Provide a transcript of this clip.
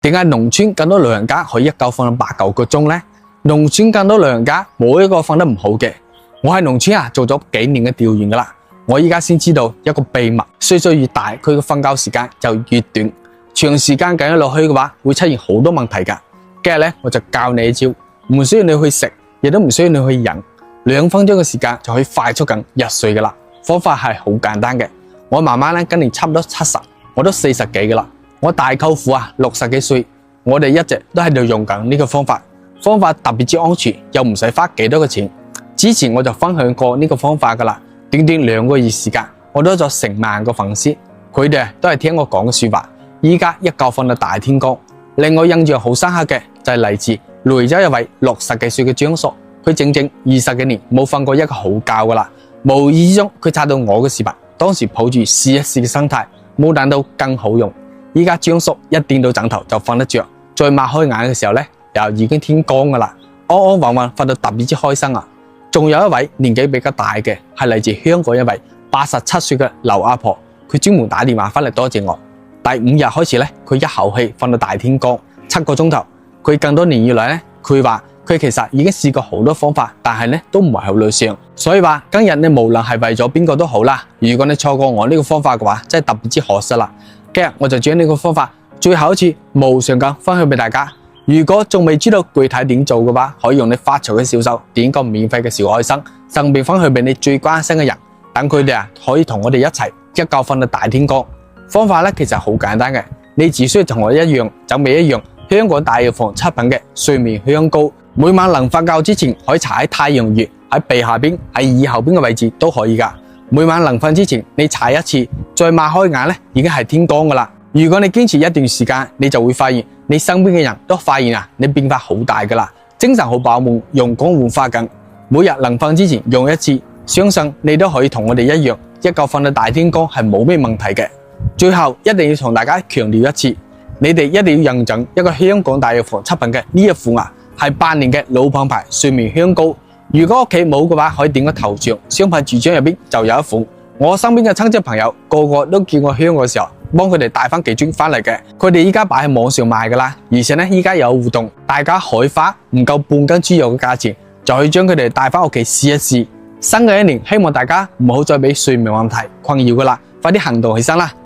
點解農村咁多老人家可以一覺瞓到8、9個鐘呢？農村咁多老人家冇一個瞓得唔好嘅。我喺農村做咗幾年嘅調研噶啦，我依家先知道一個秘密：歲數越大，佢嘅瞓覺時間就越短，長時間咁樣落去嘅話，會出現好多問題噶。今日咧，我就教你一招，唔需要你去食，亦都唔需要你去飲，2分鐘嘅時間就可以快速咁入睡噶啦。方法係好簡單嘅。我媽媽咧今年差唔多70，我都40幾噶啦。我大舅父60幾歲，我哋一直都喺度用緊呢個方法。方法特別之安全，又唔使花幾多嘅錢。之前我就分享過呢個方法噶啦，短短2個月時間，我都咗成萬個粉絲，佢哋都係聽我講嘅說話。依家一覺瞓到大天光。令我印象好深刻嘅就係嚟自雷州一位60幾歲嘅張叔，佢整整20幾年冇瞓過一個好覺噶啦。無意之中佢刷到我嘅視頻，當時抱住試一試嘅心態，冇等到更好用。依家張叔一掂到枕頭就瞓得着，再擘開眼嘅時候咧，又已經天光噶啦，安安穩穩瞓到特別之開心啊！仲有一位年紀比較大嘅，係嚟自香港一位87歲嘅劉阿婆，佢專門打電話翻嚟多謝我。第5日開始咧，佢一口氣瞓到大天光7個鐘頭。佢更多年以來咧，佢話佢其實已經試過好多方法，但係咧都唔係好理想。所以話今日你無論係為咗邊個都好啦，如果你錯過我呢個方法嘅話，真係特別之可惜啦。今日我就將呢個方法最後一次無償咁分享俾大家。如果仲未知道具體點做嘅話，可以用你發財嘅小手點個免費嘅小愛心，順便分享俾你最關心嘅人，等佢哋可以同我哋一齊一覺瞓到大天光。方法咧其實好簡單嘅，你只需要同我一樣，就未一樣。香港大藥房出品嘅睡眠香膏，每晚臨瞓覺之前可以搽喺太陽穴、喺鼻下邊、喺耳後邊嘅位置都可以噶。每晚臨瞓之前你搽一次，再擘開眼咧已經係天光噶啦。如果你堅持一段時間，你就會發現你身邊嘅人都發現你變化好大噶啦，精神好飽滿，容光煥發緊。每日臨瞓之前用一次，相信你都可以同我哋一樣，一覺瞓到大天光係冇咩問題嘅。最後一定要同大家強調一次，你哋一定要認準一個香港大藥房出品嘅呢一款係8年嘅老品牌睡眠香膏。如果屋企冇嘅話，可以點個頭像，商品櫥窗入邊就有一款。我身邊嘅親戚朋友個個都叫我香港嘅時候幫佢哋帶翻幾樽翻嚟嘅。佢哋依家擺喺網上賣噶啦，而且咧依家有互動，大家可以花唔夠半斤豬肉嘅價錢，就可以將佢哋帶翻屋企試一試。新嘅一年，希望大家唔好再俾睡眠問題困擾噶啦，快啲行動起身啦！